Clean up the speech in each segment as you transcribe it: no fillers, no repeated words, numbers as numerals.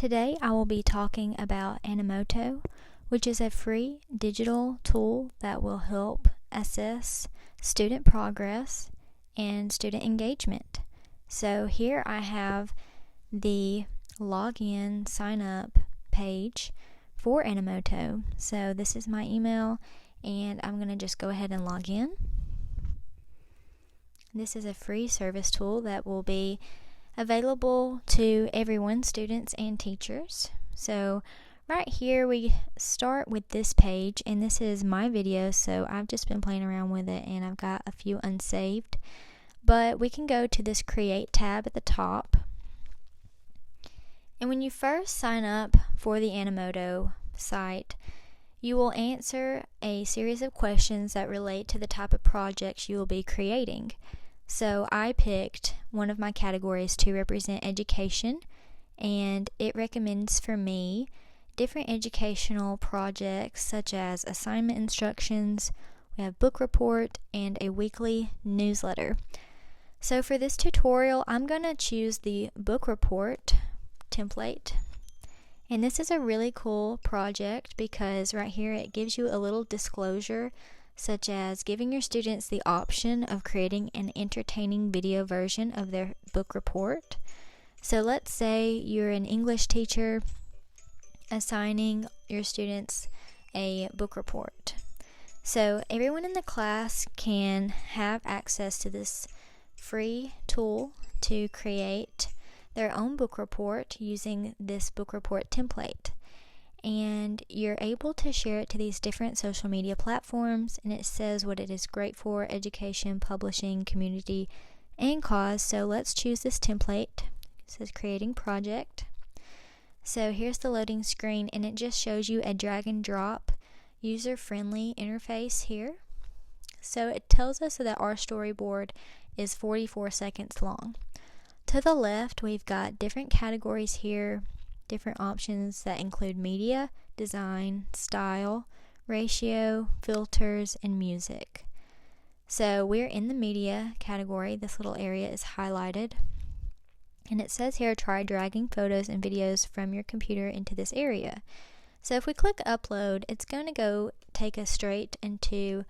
Today I will be talking about Animoto, which is a free digital tool that will help assess student progress and student engagement. So here I have the login sign up page for Animoto. So this is my email and I'm going to just go ahead and log in. This is a free service tool that will be available to everyone, students and teachers. So right here we start with this page, and this is my video, so I've just been playing around with it and I've got a few unsaved. But we can go to this Create tab at the top. And when you first sign up for the Animoto site, you will answer a series of questions that relate to the type of projects you will be creating. So I picked one of my categories to represent education, and it recommends for me different educational projects such as assignment instructions, we have book report, and a weekly newsletter. So for this tutorial, I'm going to choose the book report template. And this is a really cool project because right here it gives you a little disclosure, such as giving your students the option of creating an entertaining video version of their book report. So let's say you're an English teacher assigning your students a book report. So everyone in the class can have access to this free tool to create their own book report using this book report template. And you're able to share it to these different social media platforms, and it says what it is great for: education, publishing, community, and cause. So let's choose this template. It says creating project. So here's the loading screen, and it just shows you a drag and drop user-friendly interface here. So it tells us that our storyboard is 44 seconds long. To the left, we've got different categories here, different options that include media, design, style, ratio, filters, and music. So we're in the media category. This little area is highlighted. And it says here, try dragging photos and videos from your computer into this area. So if we click upload, it's going to go take us straight into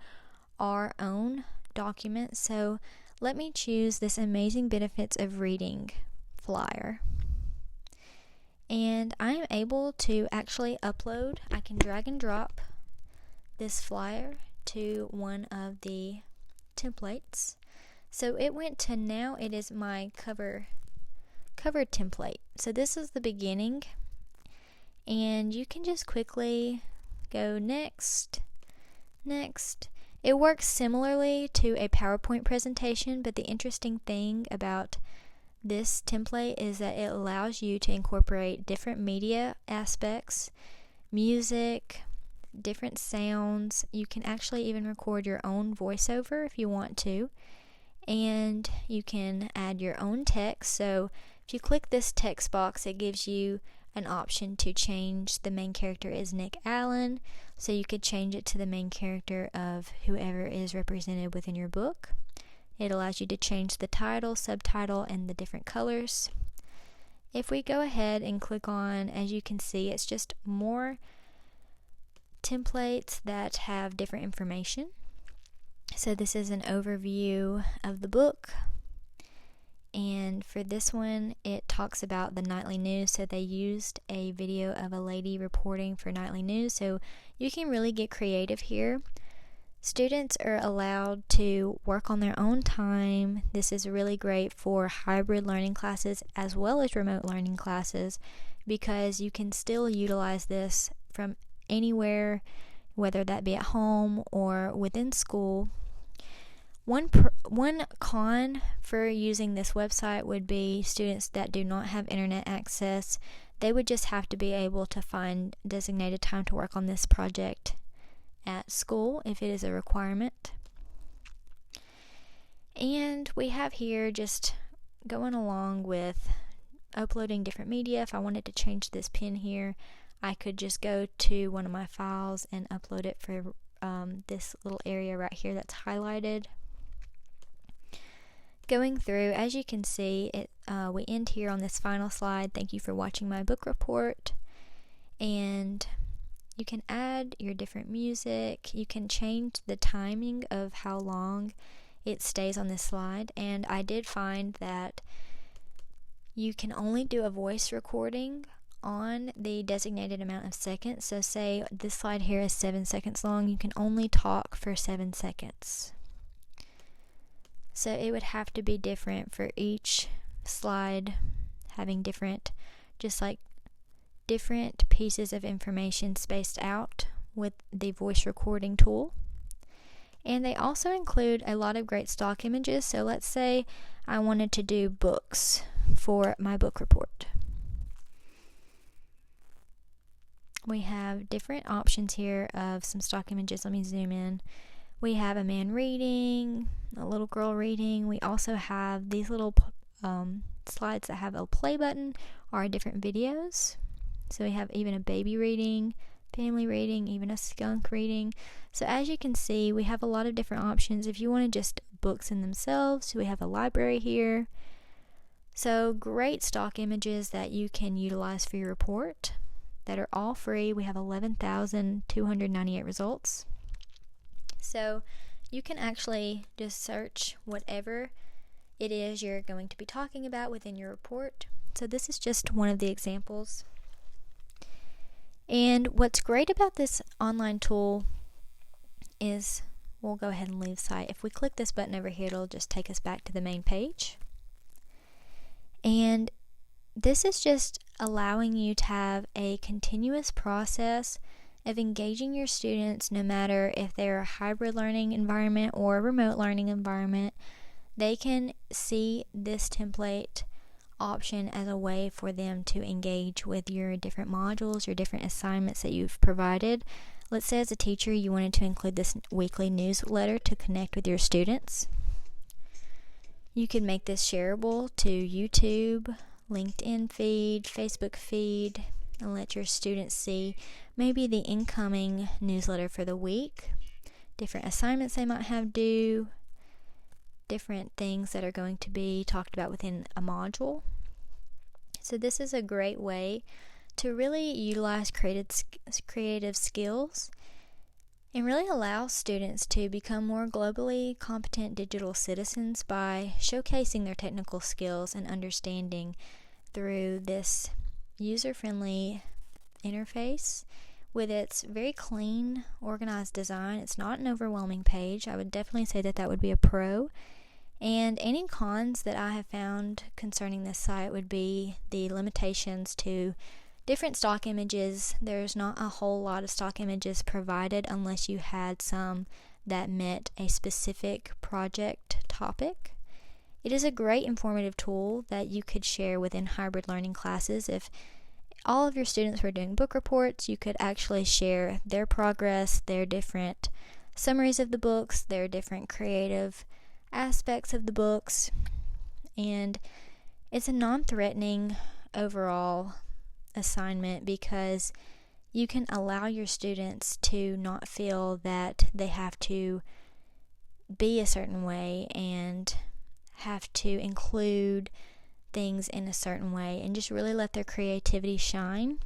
our own document. So let me choose this Amazing Benefits of Reading flyer. And I am able to actually upload. I can drag and drop this flyer to one of the templates. So it went to, now it is my cover template. So this is the beginning, and you can just quickly go next. It works similarly to a PowerPoint presentation, but the interesting thing about this template is that it allows you to incorporate different media aspects, music, different sounds. You can actually even record your own voiceover if you want to, and you can add your own text. So if you click this text box, it gives you an option to change. The main character is Nick Allen, so you could change it to the main character of whoever is represented within your book. It allows you to change the title, subtitle, and the different colors. If we go ahead and click on, as you can see, it's just more templates that have different information. So this is an overview of the book. And for this one, it talks about the nightly news. So they used a video of a lady reporting for nightly news. So you can really get creative here. Students are allowed to work on their own time. This is really great for hybrid learning classes as well as remote learning classes, because you can still utilize this from anywhere, whether that be at home or within school. One con for using this website would be students that do not have internet access. They would just have to be able to find designated time to work on this project at school if it is a requirement. And we have here just going along with uploading different media. If I wanted to change this pin here, I could just go to one of my files and upload it for this little area right here that's highlighted. going through, as you can see, we end here on this final slide. Thank you for watching my book report. And you can add your different music. You can change the timing of how long it stays on this slide. And I did find that you can only do a voice recording on the designated amount of seconds. So say this slide here is 7 seconds long, you can only talk for 7 seconds. So it would have to be different for each slide, having different, just like different pieces of information spaced out with the voice recording tool. And they also include a lot of great stock images. So let's say I wanted to do books for my book report. We have different options here of some stock images. Let me zoom in. We have a man reading, a little girl reading. We also have these little slides that have a play button or different videos. So we have even a baby reading, family reading, even a skunk reading. So as you can see, we have a lot of different options. If you wanted just books in themselves, we have a library here. So great stock images that you can utilize for your report that are all free. We have 11,298 results. So you can actually just search whatever it is you're going to be talking about within your report. So this is just one of the examples. And what's great about this online tool is, we'll go ahead and leave site. If we click this button over here, it'll just take us back to the main page. And this is just allowing you to have a continuous process of engaging your students, no matter if they're a hybrid learning environment or a remote learning environment. They can see this template option as a way for them to engage with your different modules, your different assignments that you've provided. Let's say as a teacher you wanted to include this weekly newsletter to connect with your students. You could make this shareable to YouTube, LinkedIn feed, Facebook feed, and let your students see maybe the incoming newsletter for the week, different assignments they might have due, different things that are going to be talked about within a module. So this is a great way to really utilize creative skills and really allow students to become more globally competent digital citizens by showcasing their technical skills and understanding through this user-friendly interface with its very clean, organized design. It's not an overwhelming page. I would definitely say that would be a pro. And any cons that I have found concerning this site would be the limitations to different stock images. There's not a whole lot of stock images provided unless you had some that met a specific project topic. It is a great informative tool that you could share within hybrid learning classes. If all of your students were doing book reports, you could actually share their progress, their different summaries of the books, their different creative aspects of the books, and it's a non-threatening overall assignment because you can allow your students to not feel that they have to be a certain way and have to include things in a certain way, and just really let their creativity shine.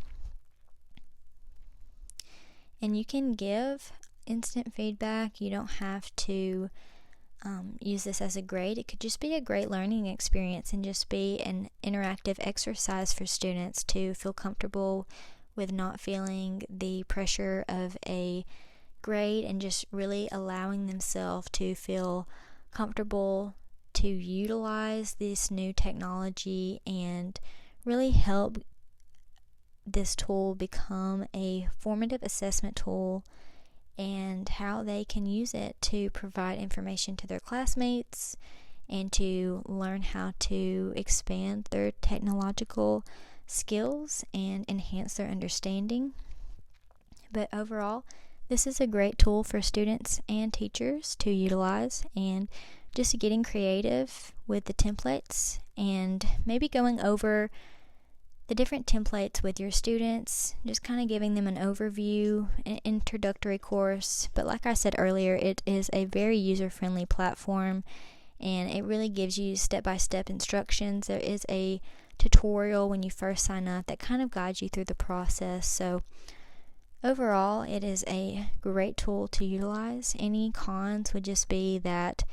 And you can give instant feedback. You don't have to use this as a grade. It could just be a great learning experience and just be an interactive exercise for students to feel comfortable with not feeling the pressure of a grade and just really allowing themselves to feel comfortable to utilize this new technology and really help this tool become a formative assessment tool, and how they can use it to provide information to their classmates and to learn how to expand their technological skills and enhance their understanding. But overall, this is a great tool for students and teachers to utilize, and just getting creative with the templates and maybe going over the different templates with your students, just kind of giving them an overview, an introductory course. But like I said earlier, it is a very user-friendly platform, and it really gives you step-by-step instructions. There is a tutorial when you first sign up that kind of guides you through the process. So overall, it is a great tool to utilize. Any cons would just be that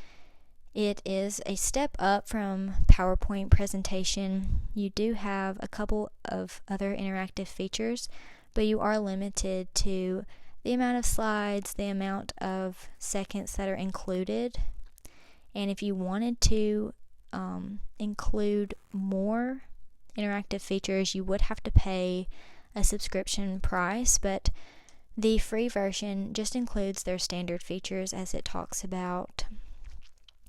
it is a step up from PowerPoint presentation. You do have a couple of other interactive features, but you are limited to the amount of slides, the amount of seconds that are included. And if you wanted to include more interactive features, you would have to pay a subscription price, but the free version just includes their standard features as it talks about,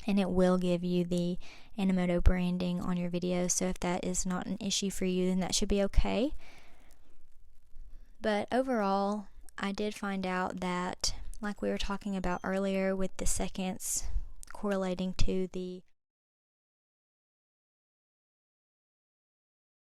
and it will give you the Animoto branding on your videos. So if that is not an issue for you, then that should be okay. But overall, I did find out that, like we were talking about earlier with the seconds correlating to the